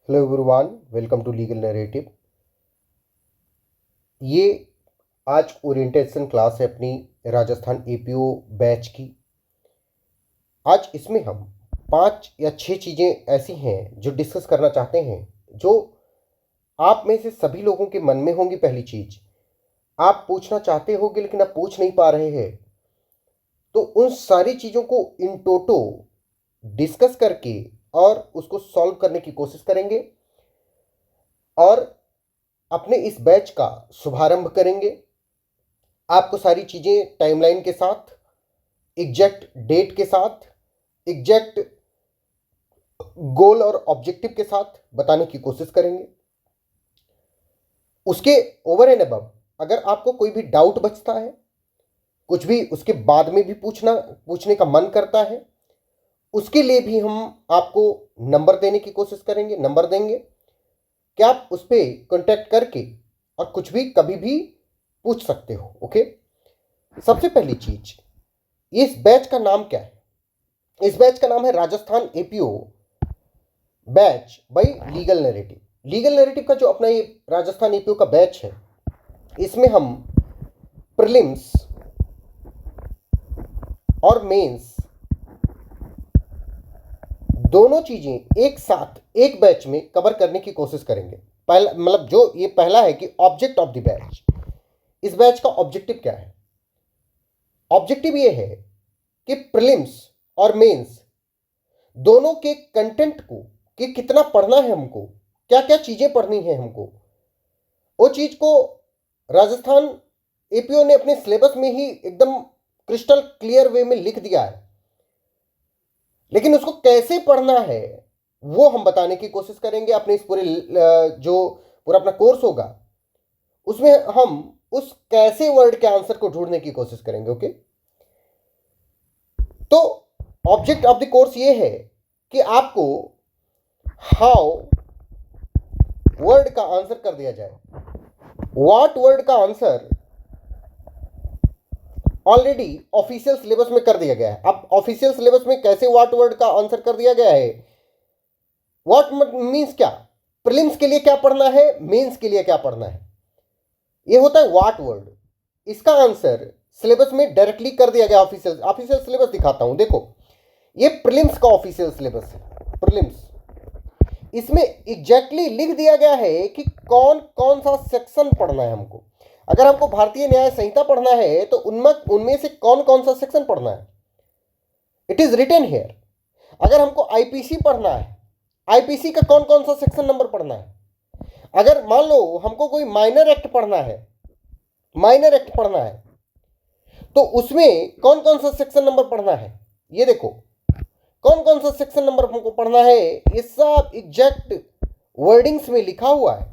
Hello everyone, welcome to legal narrative. ये आज orientation class है अपनी राजस्थान एपीओ बैच की। आज इसमें हम 5 या 6 चीज़ें ऐसी हैं जो डिस्कस करना चाहते हैं, जो आप में से सभी लोगों के मन में होंगी। पहली चीज़, आप पूछना चाहते होगे लेकिन आप पूछ नहीं पा रहे हैं, तो उन सारी चीज़ों को इन टोटो डिस्कस करके और उसको सॉल्व करने की कोशिश करेंगे और अपने इस बैच का शुभारंभ करेंगे। आपको सारी चीज़ें टाइमलाइन के साथ, एग्जैक्ट डेट के साथ, एग्जैक्ट गोल और ऑब्जेक्टिव के साथ बताने की कोशिश करेंगे। उसके ओवर एंड अबव अगर आपको कोई भी डाउट बचता है, कुछ भी उसके बाद में भी पूछने का मन करता है, उसके लिए भी हम आपको नंबर देने की कोशिश करेंगे, नंबर देंगे कि आप उस पर कॉन्टैक्ट करके और कुछ भी कभी भी पूछ सकते हो। ओके, सबसे पहली चीज, इस बैच का नाम क्या है? इस बैच का नाम है Rajasthan APO batch bye legal narrative. Legal narrative का जो अपना ये राजस्थान एपीओ का बैच है, इसमें हम प्रीलिम्स और मेंस दोनों चीजें एक साथ एक बैच में कवर करने की कोशिश करेंगे। पहला मतलब जो ये पहला है कि ऑब्जेक्ट ऑफ द बैच, इस बैच का ऑब्जेक्टिव क्या है? ऑब्जेक्टिव ये है कि प्रीलिम्स और मेंस दोनों के कंटेंट को कि कितना पढ़ना है हमको, क्या क्या चीजें पढ़नी है हमको, वो चीज को राजस्थान एपीओ ने अपने सिलेबस में ही एकदम क्रिस्टल क्लियर वे में लिख दिया है, लेकिन उसको कैसे पढ़ना है वो हम बताने की कोशिश करेंगे। अपने इस पूरे जो पूरा अपना कोर्स होगा उसमें हम उस कैसे वर्ड के आंसर को ढूंढने की कोशिश करेंगे। ओके, तो ऑब्जेक्ट ऑफ द कोर्स ये है कि आपको हाउ वर्ड का आंसर कर दिया जाए। व्हाट वर्ड का आंसर ऑलरेडी ऑफिशियल सिलेबस में कर दिया गया है। अब ऑफिशियल सिलेबस में कैसे व्हाट वर्ड का आंसर कर दिया गया है, व्हाट मीन्स क्या, प्रीलिम्स के लिए क्या पढ़ना है, मेंस के लिए क्या पढ़ना है, ये होता है व्हाट वर्ड। इसका आंसर सिलेबस में डायरेक्टली कर दिया गया। ऑफिशियल सिलेबस दिखाता हूं, देखो ये प्रीलिम्स का ऑफिशियल सिलेबस है। प्रीलिम्स, इसमें एग्जैक्टली लिख दिया गया है कि कौन कौन सा सेक्शन पढ़ना है हमको। अगर हमको भारतीय न्याय संहिता पढ़ना है तो उनमें से कौन कौन सा सेक्शन पढ़ना है, इट इज रिटन हियर। अगर हमको आईपीसी पढ़ना है, आईपीसी का कौन कौन सा सेक्शन नंबर पढ़ना है। अगर मान लो हमको कोई माइनर एक्ट पढ़ना है, माइनर एक्ट पढ़ना है, तो उसमें कौन कौन सा सेक्शन नंबर पढ़ना है, ये देखो कौन कौन सा सेक्शन नंबर हमको पढ़ना है, ये सब एग्जैक्ट वर्डिंग्स में लिखा हुआ है।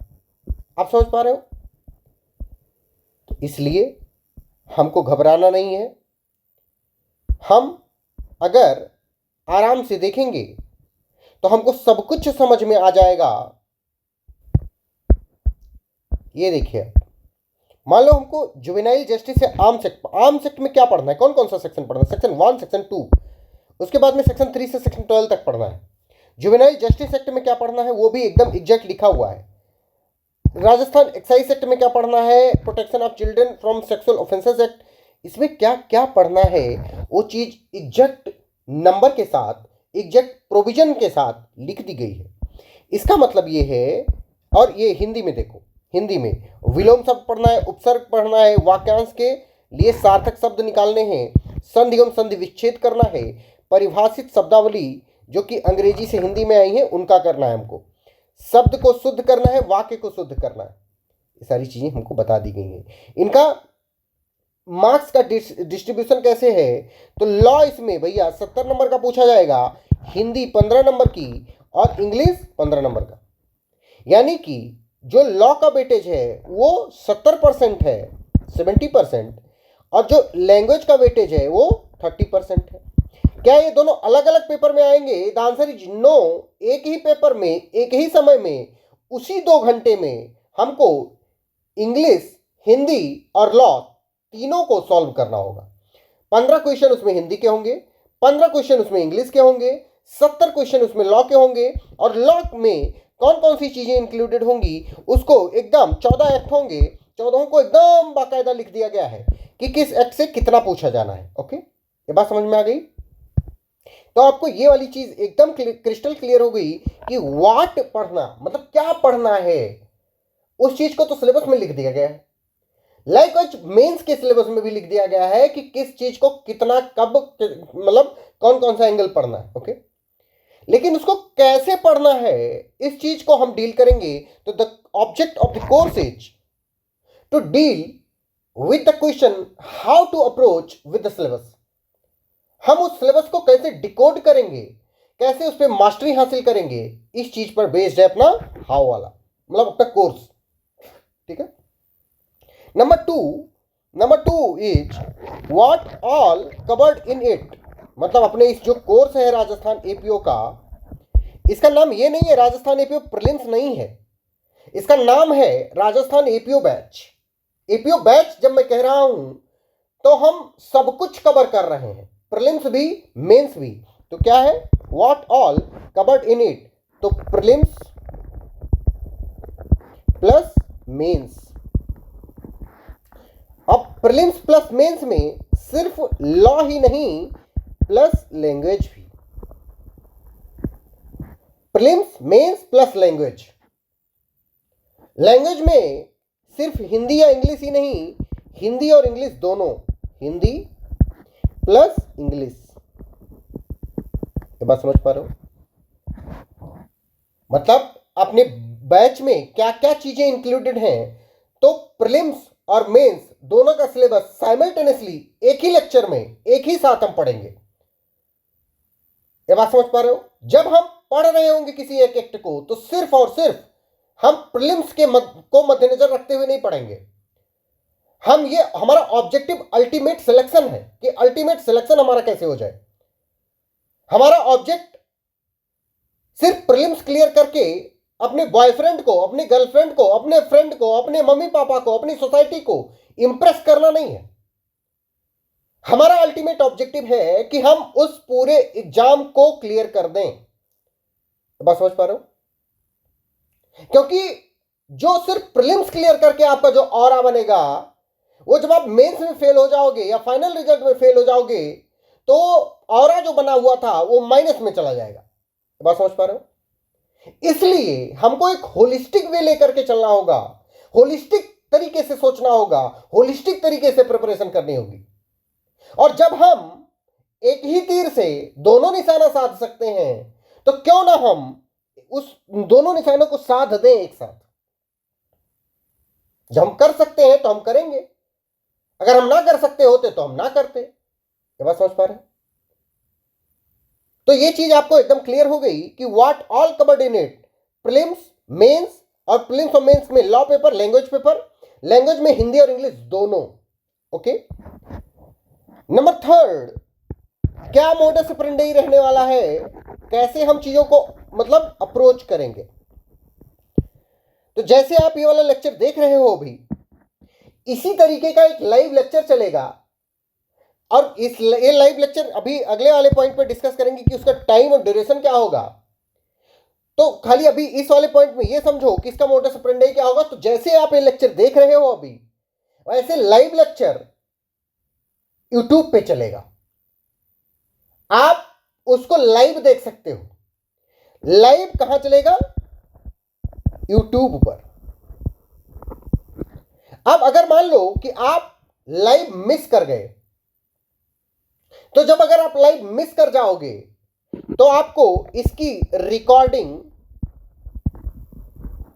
आप समझ पा रहे हो? तो इसलिए हमको घबराना नहीं है। हम अगर आराम से देखेंगे तो हमको सब कुछ समझ में आ जाएगा। ये देखिए, मान लो हमको जुवेनाइल जस्टिस है आर्म्स एक्ट में क्या पढ़ना है, कौन कौन सा सेक्शन पढ़ना है, सेक्शन 1, सेक्शन 2, उसके बाद में सेक्शन 3 से सेक्शन 12 तक पढ़ना है। जुवेनाइल जस्टिस एक्ट में क्या पढ़ना है वो भी एकदम एग्जैक्ट लिखा हुआ है। राजस्थान एक्साइज एक्ट में क्या पढ़ना है, protection of children from sexual offences act, इसमें क्या क्या पढ़ना है वो चीज एग्जैक्ट नंबर के साथ, एग्जैक्ट प्रोविजन के साथ लिख दी गई है। इसका मतलब ये है, और ये हिंदी में देखो, हिंदी में विलोम शब्द पढ़ना है, उपसर्ग पढ़ना है, वाक्यांश के लिए सार्थक शब्द निकालने हैं, संधि एवं संधि विच्छेद करना है, परिभाषित शब्दावली जो कि अंग्रेजी से हिंदी में आई है उनका करना है हमको, शब्द को शुद्ध करना है, वाक्य को शुद्ध करना है। ये सारी चीजें हमको बता दी गई हैं। इनका मार्क्स का डिस्ट्रीब्यूशन कैसे है, तो लॉ इसमें भैया 70 नंबर का पूछा जाएगा, हिंदी 15 नंबर की और इंग्लिश 15 नंबर का। यानी कि जो लॉ का वेटेज है वो 70% है, 70%, और जो लैंग्वेज का वेटेज है वो 30% है। क्या ये दोनों अलग अलग पेपर में आएंगे? The answer is no. एक ही पेपर में एक ही समय में उसी 2 घंटे में हमको इंग्लिश, हिंदी और लॉ तीनों को सॉल्व करना होगा। 15 क्वेश्चन उसमें हिंदी के होंगे, 15 क्वेश्चन उसमें इंग्लिश के होंगे, 70 क्वेश्चन उसमें लॉ के होंगे, और लॉ में कौन कौन सी चीजें इंक्लूडेड होंगी उसको एकदम 14 एक्ट होंगे, 14 को एकदम बाकायदा लिख दिया गया है कि किस एक्ट से कितना पूछा जाना है। ओके, ये बात समझ में आ गई? तो आपको ये वाली चीज एकदम क्रिस्टल क्लियर हो गई कि व्हाट पढ़ना मतलब क्या पढ़ना है, उस चीज को तो सिलेबस में लिख दिया गया है। लाइक मेंस के सिलेबस में भी लिख दिया गया है कि किस चीज को कितना कब मतलब कौन कौन सा एंगल पढ़ना है। ओके, लेकिन उसको कैसे पढ़ना है इस चीज को हम डील करेंगे। तो the object of the course is to deal with the question how to approach with the syllabus. हम उस सिलेबस को कैसे डिकोड करेंगे, कैसे उस पर मास्टरी हासिल करेंगे, इस चीज पर बेस्ड है अपना हाउ वाला मतलब अपना कोर्स। ठीक है। Number two is what all covered in it. मतलब अपने इस जो कोर्स है राजस्थान एपीओ का, इसका नाम ये नहीं है राजस्थान एपीओ प्रीलिम्स नहीं है, इसका नाम है Rajasthan APO batch. APO batch जब मैं कह रहा हूं तो हम सब कुछ कवर कर रहे हैं, प्रीलिम्स भी मेंस भी। तो क्या है what all covered in it, तो प्रीलिम्स प्लस मेंस। अब प्रीलिम्स प्लस मेंस में सिर्फ लॉ ही नहीं प्लस लैंग्वेज भी। Prelims mains plus language. Language में सिर्फ हिंदी या इंग्लिश ही नहीं, हिंदी और इंग्लिश दोनों, हिंदी प्लस इंग्लिश। ये बात समझ पा रहे हो? मतलब अपने बैच में क्या क्या चीजें इंक्लूडेड हैं। तो प्रीलिम्स और मेंस दोनों का सिलेबस साइमल्टेनियसली एक ही लेक्चर में एक ही साथ हम पढ़ेंगे। ये बात समझ पा रहे हो? जब हम पढ़ रहे होंगे किसी एक एक्ट को तो सिर्फ और सिर्फ हम प्रीलिम्स को मद्देनजर रखते हुए नहीं पढ़ेंगे। हम ये हमारा ऑब्जेक्टिव अल्टीमेट सिलेक्शन है कि अल्टीमेट सिलेक्शन हमारा कैसे हो जाए। हमारा ऑब्जेक्ट सिर्फ प्रीलिम्स क्लियर करके अपने बॉयफ्रेंड को, अपनी गर्लफ्रेंड को, अपने फ्रेंड को, अपने मम्मी पापा को, अपनी सोसाइटी को इंप्रेस करना नहीं है। हमारा अल्टीमेट ऑब्जेक्टिव है कि हम उस पूरे एग्जाम को क्लियर कर दें। बस समझ पा रहे हो? क्योंकि जो सिर्फ प्रीलिम्स क्लियर करके आपका जो ऑरा बनेगा, वो जब आप मेंस में फेल हो जाओगे या फाइनल रिजल्ट में फेल हो जाओगे तो ऑरा जो बना हुआ था वो माइनस में चला जाएगा। बात समझ पा रहे हो? इसलिए हमको एक होलिस्टिक वे लेकर के चलना होगा, होलिस्टिक तरीके से सोचना होगा, होलिस्टिक तरीके से प्रिपरेशन करनी होगी। और जब हम एक ही तीर से दोनों निशाना साध सकते हैं तो क्यों ना हम उस दोनों निशानों को साध दें एक साथ। जब हम कर सकते हैं तो हम करेंगे, अगर हम ना कर सकते होते तो हम ना करते। ये बात समझ पा रहे हैं? तो ये चीज आपको एकदम क्लियर हो गई कि what all covered in it, prelims mains, और प्रीलिम्स और मेंस में law paper, language paper, language में हिंदी और इंग्लिश दोनों। ओके। नंबर थर्ड, क्या मोडस ऑपरेंडी रहने वाला है, कैसे हम चीजों को मतलब अप्रोच करेंगे। तो जैसे आप ये वाला लेक्चर देख रहे हो अभी, इसी तरीके का एक लाइव लेक्चर चलेगा और ये लाइव लेक्चर अभी अगले वाले पॉइंट पे डिस्कस करेंगे कि उसका टाइम और ड्यूरेशन क्या होगा। तो खाली अभी इस वाले पॉइंट में ये समझो कि इसका मोडस ऑपरेंडी क्या होगा। तो जैसे आप ये लेक्चर देख रहे हो अभी, वैसे लाइव लेक्चर यूट्यूब पे चलेगा, आप उसको लाइव देख सकते हो। लाइव कहां चलेगा? यूट्यूब पर। अब अगर मान लो कि आप लाइव मिस कर गए, तो जब अगर आप लाइव मिस कर जाओगे तो आपको इसकी रिकॉर्डिंग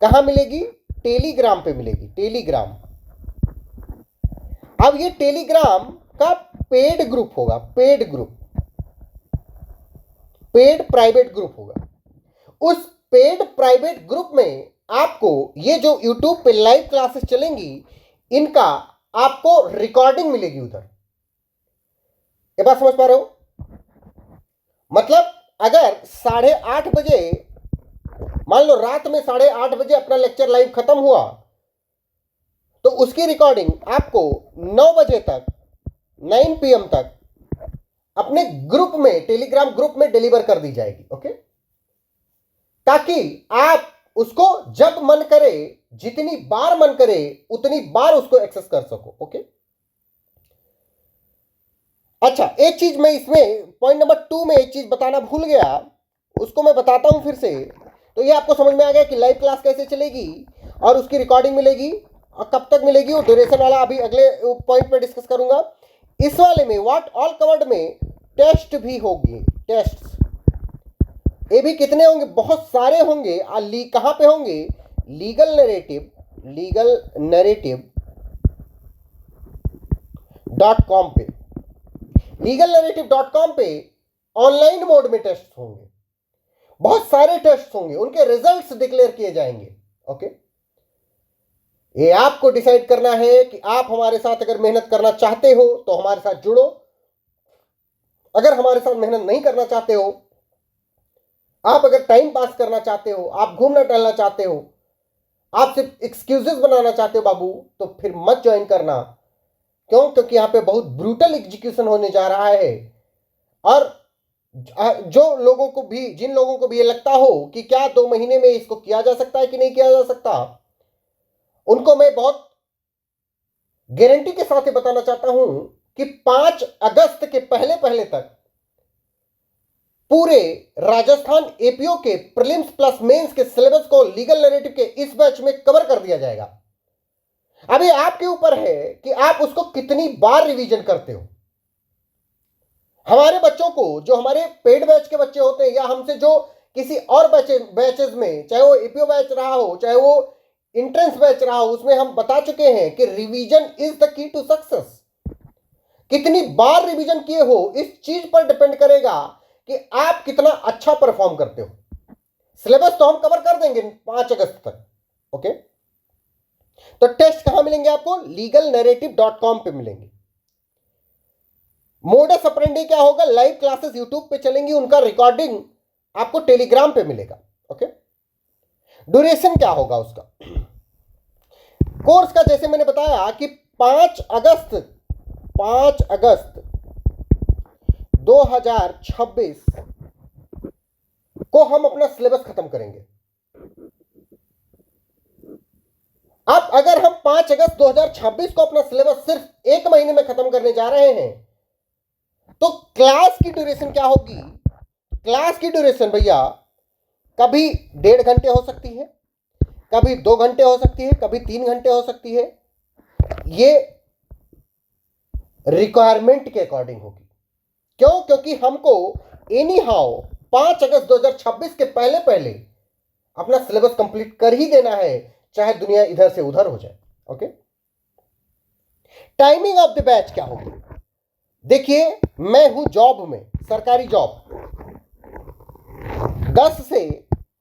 कहां मिलेगी? टेलीग्राम पे मिलेगी, टेलीग्राम। अब ये टेलीग्राम का पेड ग्रुप होगा, paid group, paid private group होगा। उस पेड प्राइवेट ग्रुप में आपको ये जो YouTube पे लाइव क्लासेस चलेंगी, इनका आपको रिकॉर्डिंग मिलेगी उधर। ये बात समझ पा रहे हो? मतलब अगर 8:30 बजे, मान लो रात में 8:30 बजे अपना लेक्चर लाइव खत्म हुआ, तो उसकी रिकॉर्डिंग आपको 9 बजे तक, 9 PM तक अपने ग्रुप में, टेलीग्राम ग्रुप में डिलीवर कर दी जाएगी। ओके, ताकि आप उसको जब मन करे, जितनी बार मन करे उतनी बार उसको एक्सेस कर सको। ओके, अच्छा एक चीज मैं इसमें पॉइंट नंबर 2 में एक चीज बताना भूल गया, उसको मैं बताता हूं फिर से। तो ये आपको समझ में आ गया कि लाइव क्लास कैसे चलेगी और उसकी रिकॉर्डिंग मिलेगी और कब तक मिलेगी, वो ड्यूरेशन वाला अभी अगले पॉइंट पे डिस्कस करूंगा। इस वाले में व्हाट ऑल कवर्ड में टेस्ट भी होगी, टेस्ट ये भी कितने होंगे, बहुत सारे होंगे। कहां पे होंगे, लीगल नरेटिव .com पे, legalnarrative.com पे ऑनलाइन मोड में टेस्ट होंगे, बहुत सारे टेस्ट होंगे, उनके रिजल्ट्स डिक्लेयर किए जाएंगे। ओके, ये आपको डिसाइड करना है कि आप हमारे साथ अगर मेहनत करना चाहते हो तो हमारे साथ जुड़ो, अगर हमारे साथ मेहनत नहीं करना चाहते हो, आप अगर टाइम पास करना चाहते हो, आप घूमना टहलना चाहते हो, आप सिर्फ एक्सक्यूजेस बनाना चाहते हो बाबू, तो फिर मत ज्वाइन करना। क्यों? क्योंकि यहां पे बहुत ब्रूटल एग्जीक्यूशन होने जा रहा है। और जिन लोगों को भी ये लगता हो कि क्या 2 महीने में इसको किया जा सकता है कि नहीं किया जा सकता, उनको मैं बहुत गारंटी के साथ ये बताना चाहता हूं कि 5 अगस्त के पहले पहले तक पूरे राजस्थान एपीओ के प्रीलिम्स प्लस मेंस के सिलेबस को लीगल नैरेटिव के इस बैच में कवर कर दिया जाएगा। अभी आपके ऊपर है कि आप उसको कितनी बार रिवीजन करते हो। हमारे बच्चों को, जो हमारे पेड बैच के बच्चे होते हैं या हमसे जो किसी और बैचेस में, चाहे वो एपीओ बैच रहा हो चाहे वो एंट्रेंस बैच रहा हो, उसमें हम बता चुके हैं कि revision is the key to success. कितनी बार रिवीजन किए हो इस चीज पर डिपेंड करेगा कि आप कितना अच्छा परफॉर्म करते हो। सिलेबस तो हम कवर कर देंगे 5 अगस्त तक। ओके, तो टेस्ट कहां मिलेंगे आपको, legalnarrative.com पे मिलेंगे। मोडस ऑपरेंडी क्या होगा, लाइव क्लासेस यूट्यूब पे चलेंगी, उनका रिकॉर्डिंग आपको टेलीग्राम पे मिलेगा। ओके, ड्यूरेशन क्या होगा उसका, कोर्स का जैसे मैंने बताया कि 5 अगस्त 2026 को हम अपना सिलेबस खत्म करेंगे। अब अगर हम 5 अगस्त 2026 को अपना सिलेबस सिर्फ 1 महीने में खत्म करने जा रहे हैं, तो क्लास की ड्यूरेशन क्या होगी, क्लास की ड्यूरेशन भैया कभी 1.5 घंटे हो सकती है, कभी 2 घंटे हो सकती है, कभी 3 घंटे हो सकती है। ये रिक्वायरमेंट के अकॉर्डिंग होगी। क्यों? क्योंकि हमको एनी हाउ 5 अगस्त 2026 के पहले पहले अपना सिलेबस कंप्लीट कर ही देना है, चाहे दुनिया इधर से उधर हो जाए। Okay, timing of the batch क्या होगी, देखिए मैं हूं जॉब में, सरकारी जॉब,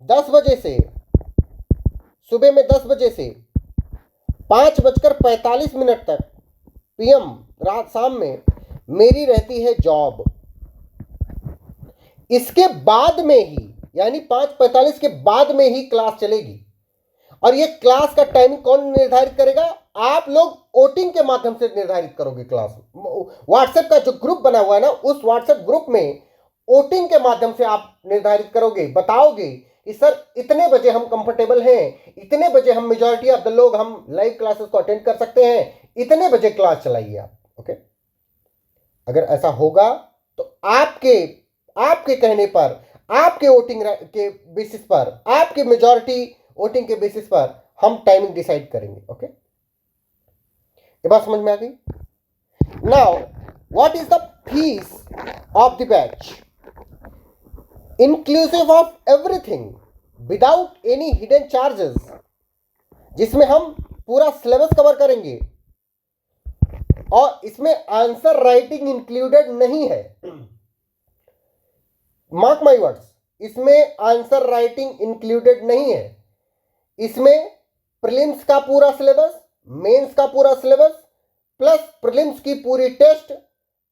10 बजे से सुबह में 10 बजे से 5:45 तक पीएम रात शाम में मेरी रहती है जॉब। इसके बाद में ही यानी 5:45 के बाद में ही क्लास चलेगी। और ये क्लास का टाइमिंग कौन निर्धारित करेगा, आप लोग वोटिंग के माध्यम से निर्धारित करोगे। क्लास व्हाट्सएप का जो ग्रुप बना हुआ है ना, उस व्हाट्सएप ग्रुप में वोटिंग के माध्यम से आप निर्धारित करोगे, बताओगे कि सर इतने बजे हम कंफर्टेबल हैं, इतने बजे हम मेजॉरिटी ऑफ द लोग हम लाइव क्लासेस को अटेंड कर सकते हैं, इतने बजे क्लास चलाइए आप। ओके, अगर ऐसा होगा तो आपके कहने पर, आपके वोटिंग के बेसिस पर, आपके मेजॉरिटी वोटिंग के बेसिस पर हम टाइमिंग डिसाइड करेंगे। ओके, ये बात समझ में आ गई। Now what is the fees of the batch, inclusive of everything, without any hidden charges, जिसमें हम पूरा सिलेबस कवर करेंगे और इसमें आंसर राइटिंग इंक्लूडेड नहीं है। मार्क माई वर्ड्स, इसमें आंसर राइटिंग इंक्लूडेड नहीं है। इसमें प्रीलिम्स का पूरा सिलेबस, मेंस का पूरा सिलेबस प्लस प्रीलिम्स की पूरी टेस्ट,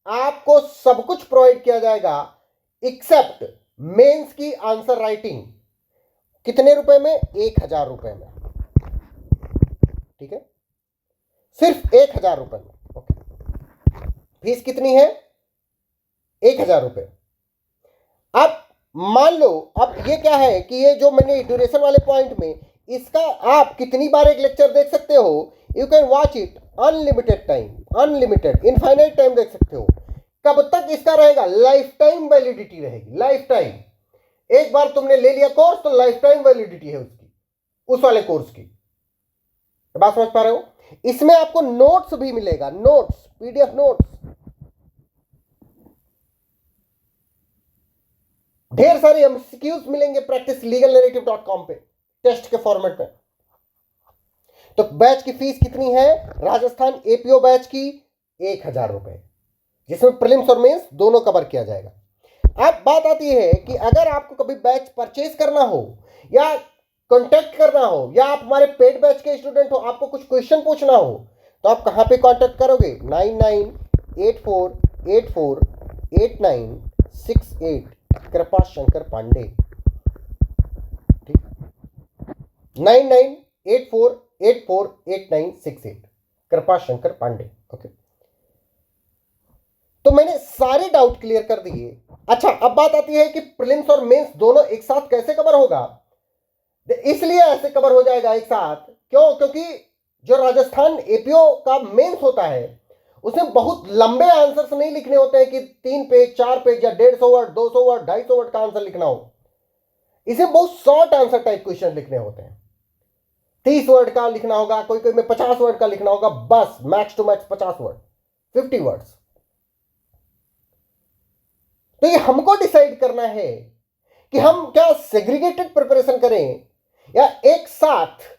आपको सब कुछ प्रोवाइड किया जाएगा एक्सेप्ट मेंस की आंसर राइटिंग। कितने रुपए में? 1000 रुपए में। ठीक है, सिर्फ 1000 रुपए में। ओके, फीस कितनी है? 1000 रुपए। अब मान लो अब ये क्या है कि ये जो मैंने ड्यूरेशन वाले पॉइंट में, इसका आप कितनी बार एक लेक्चर देख सकते हो, you can watch it unlimited time, unlimited infinite time देख सकते हो। कब तक इसका रहेगा? लाइफ टाइम वैलिडिटी रहेगी, लाइफ टाइम। एक बार तुमने ले लिया कोर्स तो लाइफ टाइम वैलिडिटी है उसकी, उस वाले कोर्स की। बात समझ पा रहे हो? इसमें आपको नोट्स भी मिलेगा, नोट्स, पीडीएफ नोट्स, ढेर सारे एमसीक्यूज मिलेंगे practicelegallnarrative.com पे टेस्ट के फॉर्मेट में। तो बैच की फीस कितनी है? राजस्थान एपीओ बैच की 1000 रुपए, जिसमें प्रीलिम्स और मेंस दोनों कवर किया जाएगा। अब बात आती है कि अगर आपको कभी बैच परचेज करना हो या कांटेक्ट करना हो, या आप हमारे पेड बैच के स्टूडेंट हो, आपको कुछ क्वेश्चन पूछना हो, तो आप कहां पे कांटेक्ट करोगे? 9984848968 कृपा शंकर पांडे। ठीक, 9984848968 कृपा शंकर पांडे। ओके, तो मैंने सारे डाउट क्लियर कर दिए। अच्छा, अब बात आती है कि प्रीलिम्स और मेंस दोनों एक साथ कैसे कवर होगा। इसलिए ऐसे कवर हो जाएगा एक साथ, क्यों? क्योंकि जो राजस्थान एपीओ का मेंस होता है उसमें बहुत लंबे आंसर्स नहीं लिखने होते हैं कि 3 पेज 4 पेज या 150 वर्ड 200 वर्ड 250 वर्ड का आंसर लिखना हो। इसे बहुत शॉर्ट आंसर टाइप क्वेश्चन लिखने होते हैं। 30 वर्ड का लिखना होगा, कोई कोई में 50 वर्ड का लिखना होगा, बस max to max 50 word, 50 words. तो ये हमको डिसाइड करना है कि हम क्या सेग्रीगेटेड प्रिपरेशन करें या एक साथ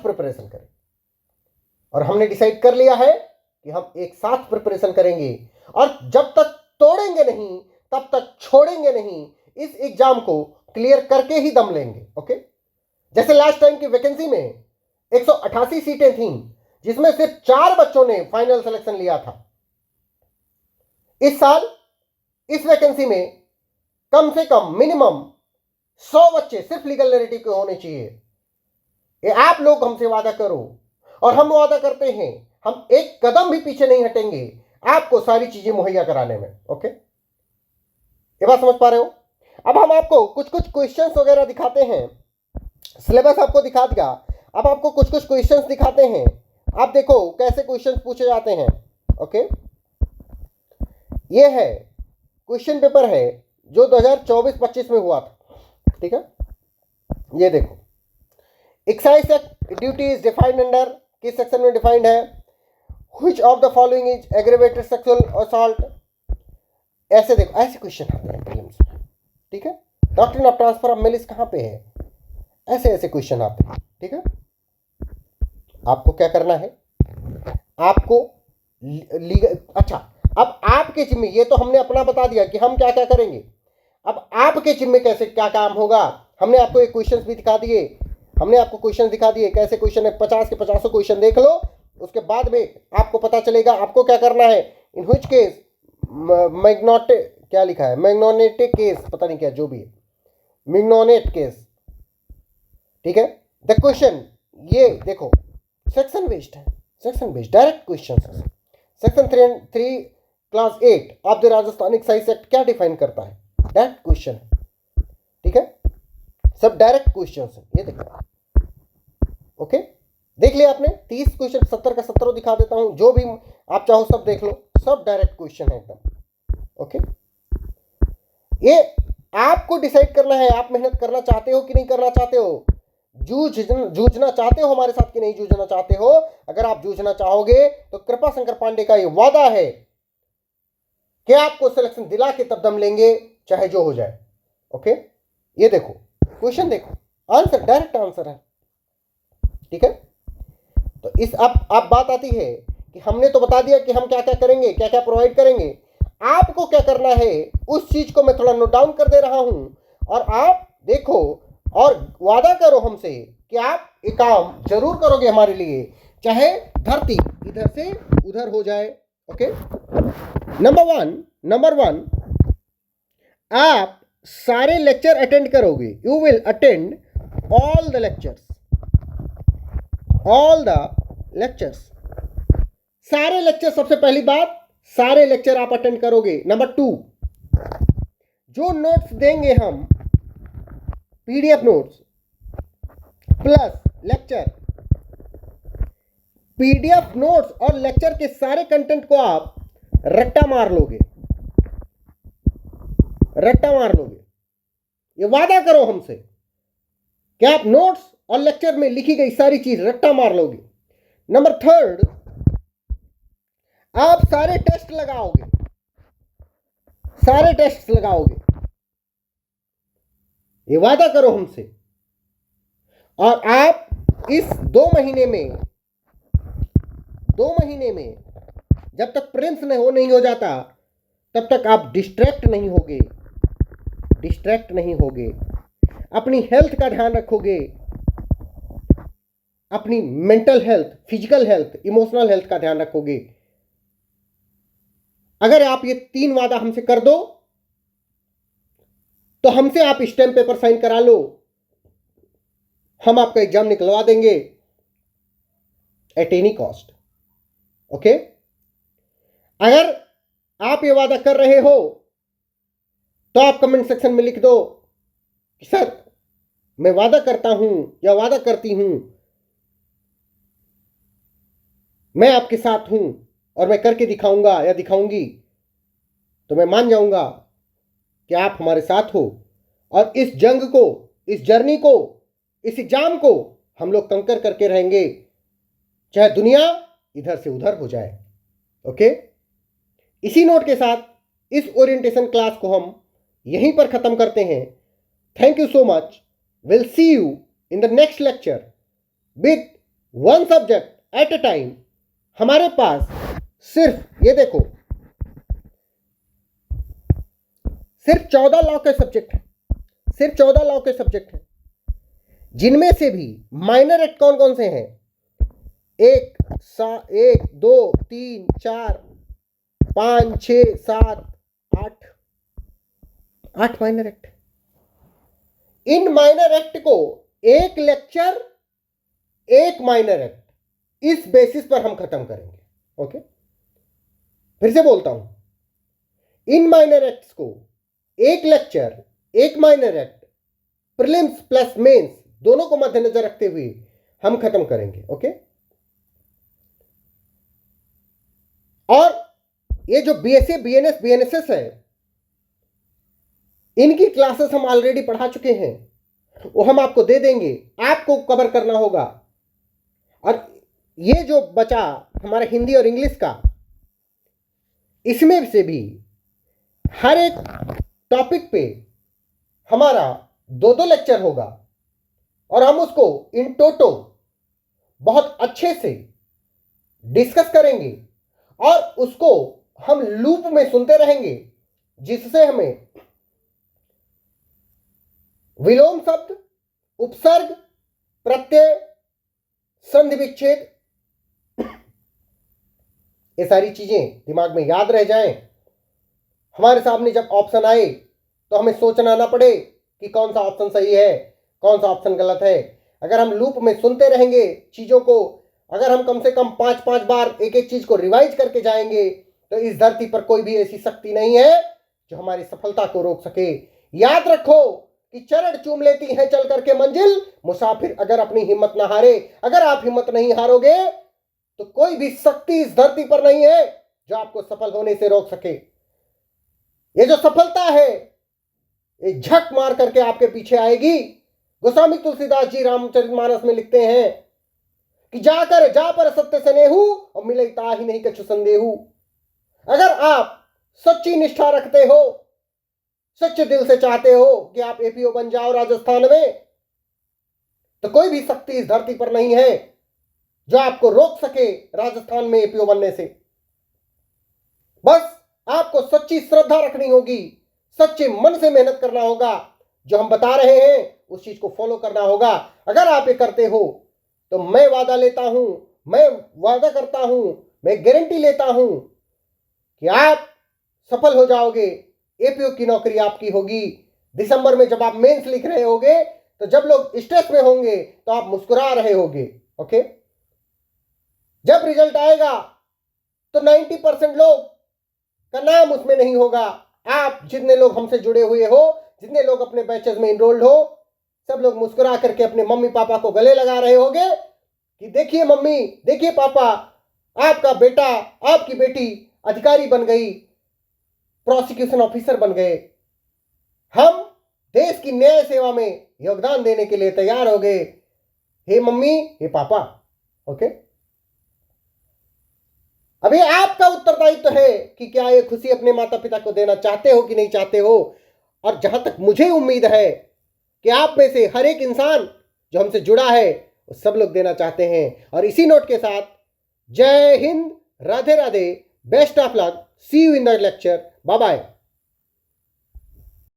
प्रिपरेशन करें। और हमने डिसाइड कर लिया है कि हम एक साथ प्रिपरेशन करेंगे, और जब तक तोड़ेंगे नहीं तब तक छोड़ेंगे नहीं। इस एग्जाम को क्लियर करके ही दम लेंगे। ओके, जैसे लास्ट टाइम की वैकेंसी में 188 सीटें थीं, जिसमें सिर्फ 4 बच्चों ने फाइनल सिलेक्शन लिया था। इस साल इस वैकेंसी में कम से कम मिनिमम 100 बच्चे सिर्फ लीगल नैरेटिव के होने चाहिए। ये आप लोग हमसे वादा करो, और हम वादा करते हैं हम एक कदम भी पीछे नहीं हटेंगे आपको सारी चीजें मुहैया कराने में। ओके, ये बात समझ पा रहे हो? अब हम आपको कुछ कुछ क्वेश्चंस वगैरह दिखाते हैं। सिलेबस आपको दिखा दिया, अब आपको कुछ कुछ क्वेश्चंस दिखाते हैं। आप देखो कैसे क्वेश्चंस पूछे जाते हैं। ओके, ये है क्वेश्चन पेपर है जो 2024-25 में हुआ था। ठीक है, ये देखो, excise act duty is defined under, किस सेक्शन में डिफाइंड है? Which of the following is aggravated sexual assault. ऐसे देखो, ऐसे क्वेश्चन आते हैं प्रीलिम्स में। ठीक है, doctrine of transfer of malice कहां पे है? ऐसे ऐसे क्वेश्चन आते हैं। ठीक है, आपको क्या करना है? आपको अच्छा, अब आपके जिम्मे, ये तो हमने अपना बता दिया कि हम क्या क्या करेंगे। अब आपके जिम्मे कैसे क्या काम होगा, हमने आपको एक क्वेश्चन भी दिखा दिए। हमने आपको क्वेश्चन दिखा दिए कैसे क्वेश्चन है। 50 के 50 क्वेश्चन देख लो, उसके बाद में आपको पता चलेगा आपको क्या करना है। इन व्हिच केस मैग्नेटिक, क्या लिखा है, मैग्नेटिक केस, पता नहीं क्या, जो भी है, मैग्नेट केस। ठीक है, द क्वेश्चन ये देखो, सेक्शन बेस्ड है, section based direct question. Section 3 class 8 of the Rajasthan excise act क्या डिफाइन करता है? डायरेक्ट क्वेश्चन है। ठीक है, सब डायरेक्ट क्वेश्चन है, ये देखो। ओके, देख लिया आपने 30 क्वेश्चन, 70 का 70 दिखा देता हूं, जो भी आप चाहो सब देख लो, सब डायरेक्ट क्वेश्चन है एकदम। ओके, ये आपको डिसाइड करना है आप मेहनत करना चाहते हो कि नहीं करना चाहते हो, जूझना चाहते हो हमारे साथ कि नहीं जूझना चाहते हो। अगर आप जूझना चाहोगे तो कृपा शंकर पांडे का ये वादा है कि आपको सिलेक्शन दिला के तब दम लेंगे, चाहे जो हो जाए। ओके, ये देखो क्वेश्चन, देखो आंसर, डायरेक्ट आंसर है। ठीक है, तो इस अब बात आती है कि हमने तो बता दिया कि हम क्या क्या करेंगे, क्या क्या प्रोवाइड करेंगे। आपको क्या करना है उस चीज को मैं थोड़ा नोट डाउन कर दे रहा हूं, और आप देखो और वादा करो हमसे कि आप ये काम जरूर करोगे हमारे लिए, चाहे धरती इधर से उधर हो जाए। ओके, नंबर वन, आप सारे लेक्चर अटेंड करोगे। You will attend all the lectures, सारे लेक्चर। सबसे पहली बात, सारे लेक्चर आप अटेंड करोगे। नंबर 2, जो नोट्स देंगे हम, PDF notes plus lecture, PDF notes और लेक्चर के सारे कंटेंट को आप रट्टा मार लोगे, रट्टा मार लोगे। ये वादा करो हमसे कि आप नोट्स और लेक्चर में लिखी गई सारी चीज रट्टा मार लोगे। नंबर थर्ड, आप सारे टेस्ट लगाओगे, सारे टेस्ट लगाओगे, ये वादा करो हमसे। और आप इस 2 महीने में जब तक प्रिंस नहीं हो जाता तब तक आप डिस्ट्रैक्ट नहीं होगे, अपनी हेल्थ का ध्यान रखोगे, अपनी mental health, physical health, emotional health का ध्यान रखोगे। अगर आप ये 3 वादा हमसे कर दो तो हमसे आप स्टैम्प पेपर साइन करा लो, हम आपका एग्जाम निकलवा देंगे एट एनी कॉस्ट। ओके, अगर आप ये वादा कर रहे हो तो आप कमेंट सेक्शन में लिख दो कि सर मैं वादा करता हूं या वादा करती हूं, मैं आपके साथ हूं और मैं करके दिखाऊंगा या दिखाऊंगी, तो मैं मान जाऊंगा कि आप हमारे साथ हो और इस जंग को, इस जर्नी को, इस एग्जाम को हम लोग कंकर करके रहेंगे, चाहे दुनिया इधर से उधर हो जाए। ओके, इसी नोट के साथ इस ओरिएंटेशन क्लास को हम यहीं पर खत्म करते हैं। Thank you so much. Will see you in the next lecture with 1 subject at a time. हमारे पास सिर्फ ये देखो, सिर्फ 14 लॉ के सब्जेक्ट हैं, सिर्फ 14 लॉ के सब्जेक्ट हैं, जिनमें से भी माइनर एक्ट कौन कौन से हैं? 1 2 3 4 5 6 7 8 माइनर एक्ट। इन माइनर एक्ट को एक लेक्चर, एक माइनर एक्ट, इस बेसिस पर हम खत्म करेंगे। ओके, फिर से बोलता हूं, इन माइनर एक्ट्स को एक लेक्चर, एक minor act, prelims plus mains दोनों को मद्देनजर रखते हुए हम खत्म करेंगे। ओके, और ये जो बीएसए, बीएनएस, बीएनएसएस है, इनकी क्लासेस हम ऑलरेडी पढ़ा चुके हैं, वो हम आपको दे देंगे, आपको कवर करना होगा। और ये जो बचा हमारा हिंदी और इंग्लिश का, इसमें से भी हर एक टॉपिक पे हमारा 2 लेक्चर होगा और हम उसको इन टोटो बहुत अच्छे से डिस्कस करेंगे और उसको हम लूप में सुनते रहेंगे, जिससे हमें विलोम शब्द, उपसर्ग, प्रत्यय, संधि विच्छेद, ये सारी चीजें दिमाग में याद रह जाएं। हमारे सामने जब ऑप्शन आए तो हमें सोचना ना पड़े कि कौन सा ऑप्शन सही है, कौन सा ऑप्शन गलत है। अगर हम लूप में सुनते रहेंगे चीजों को, अगर हम कम से कम 5-5 बार एक एक चीज को रिवाइज करके जाएंगे, तो इस धरती पर कोई भी ऐसी शक्ति नहीं है जो हमारी सफलता को रोक सके। याद रखो कि चरण चूम लेती है चल करके मंजिल, मुसाफिर अगर अपनी हिम्मत ना हारे। अगर आप हिम्मत नहीं हारोगे तो कोई भी शक्ति इस धरती पर नहीं है जो आपको सफल होने से रोक सके। ये जो सफलता है ये झक मार करके आपके पीछे आएगी। गोस्वामी तुलसीदास जी रामचरितमानस में लिखते हैं कि जाकर जा पर सत्य स्नेहु और मिले ताहि नहीं कछु संदेहु। अगर आप सच्ची निष्ठा रखते हो, सच्चे दिल से चाहते हो कि आप एपीओ बन जाओ राजस्थान में, तो कोई भी शक्ति इस धरती पर नहीं है जो आपको रोक सके राजस्थान में एपीओ बनने से। बस आपको सच्ची श्रद्धा रखनी होगी, सच्चे मन से मेहनत करना होगा, जो हम बता रहे हैं उस चीज को फॉलो करना होगा। अगर आप ये करते हो तो मैं वादा लेता हूं, मैं वादा करता हूं, मैं गारंटी लेता हूं कि आप सफल हो जाओगे। एपीओ की नौकरी आपकी होगी। दिसंबर में जब आप मेंस लिख रहे होगे, तो जब लोग स्ट्रेस में होंगे तो आप मुस्कुरा रहे होगे। ओके, जब रिजल्ट आएगा तो 90% लोग का नाम उसमें नहीं होगा, आप जितने लोग हमसे जुड़े हुए हो, जितने लोग अपने बैचेस में इनरोल्ड हो, सब लोग मुस्कुरा करके अपने मम्मी पापा को गले लगा रहे होंगे कि देखिए मम्मी, देखिए पापा, आपका बेटा, आपकी बेटी अधिकारी बन गई, प्रोसिक्यूशन ऑफिसर बन गए, हम देश की न्याय सेवा में योगदान देने के लिए तैयार हो गए। हे मम्मी, हे पापा। ओके, अभी आपका उत्तरदायित्व है कि क्या ये खुशी अपने माता पिता को देना चाहते हो कि नहीं चाहते हो। और जहां तक मुझे उम्मीद है कि आप में से हर एक इंसान जो हमसे जुड़ा है वो सब लोग देना चाहते हैं। और इसी नोट के साथ जय Hind, Radhe Radhe, best of luck, see you in the lecture, bye bye.